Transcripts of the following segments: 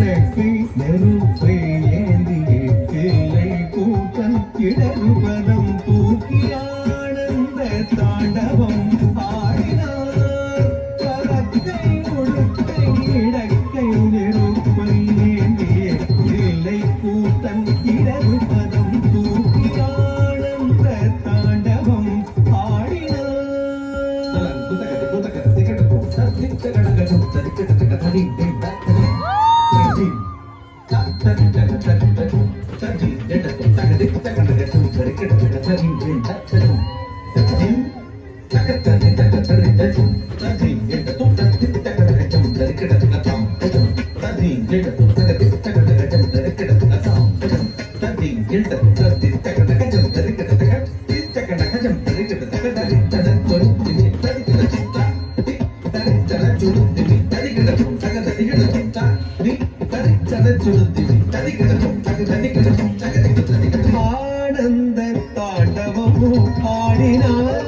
விளக்கை நெருப்பை ஏந்தியே கிளை கூட்டம் இடறுபதம் தூக்கி ஆனந்த தாண்டவம் ஆடினார் பரத்தை உடுக்கை இடக்கை நெருப்பை ஏந்தியே கிளை கூட்டம் இடறுபதம் தூக்கி ஆனந்த தாண்டவம் ஆடினார் ஆனந்த தாண்டவமும் ஆடினார்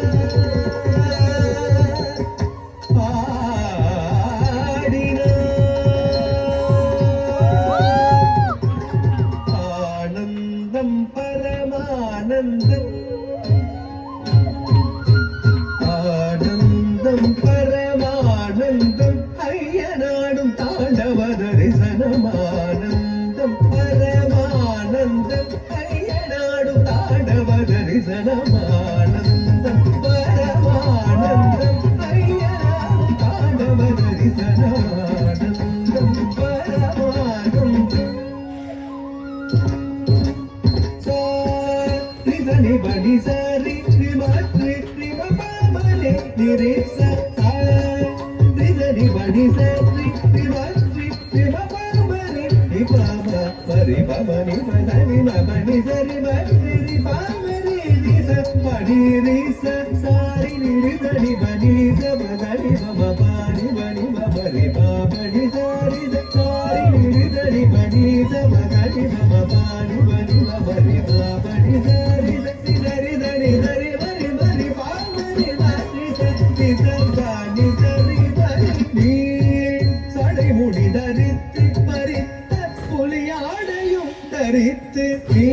ஆனந்தம் பரமானந்தம் ஆனந்தம் பரமானந்தம் ஐயனாடும் தாண்டவ தரிசனமானந்தம் பரமானந்தம் ஐயனாடும் தாண்டவ தரிசனமானந்தம் பரமானந்தம் ஐயனாடும் தாண்டவ தரிசனமானந்தம் பரமானந்தம் ரிசனி படி சரி ரிமத்ரி ரிமபமலே நிரேச ரிசனி படி சரி ரிமத்ரி ரிமபமலே நிபம பரிபமனி மதனி மபனி சரி மத்ரி ரிபமரி ரிச படி ரிச சாரி ரிசனி படி சபதனி மபபானி பனி மபரி பாபடி சாரி சாரி ரிசனி படி சபதனி மபபானி பனி மபரி பாபடி சாரி சரி தனி சரி மரி மரி பாபரி மரி சரி சபானி சரி மரி நீ சடை முடி தரித்து பறித்த புலியாடையும் தரித்து நீ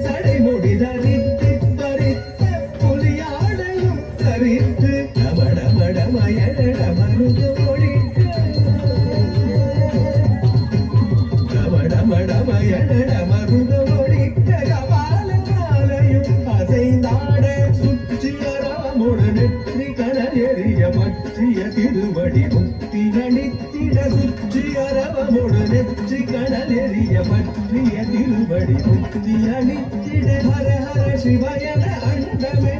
சடை முடி தரித்து பறித்த புலியாடையும் தரித்து டமடமடமயட மருது ஒழிக்க டமடமடமயட மருது ஒழிக்க கபாலங்காலையும் அசைந்தாட சுற்றியராமுட நெற்றி கடல் எறிய பற்றிய திருவடி முக்தி கணித்திட சுற்றியரவமுட நெற்றி கடல் எறிய பற்றிய திருவடி முக்தி அணித்திட ஹர ஹர சிவயன அண்டமே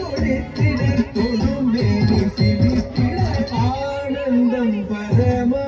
ஒழித்திட தொழுமேனி சிவித்திட ஆனந்தம் பரமா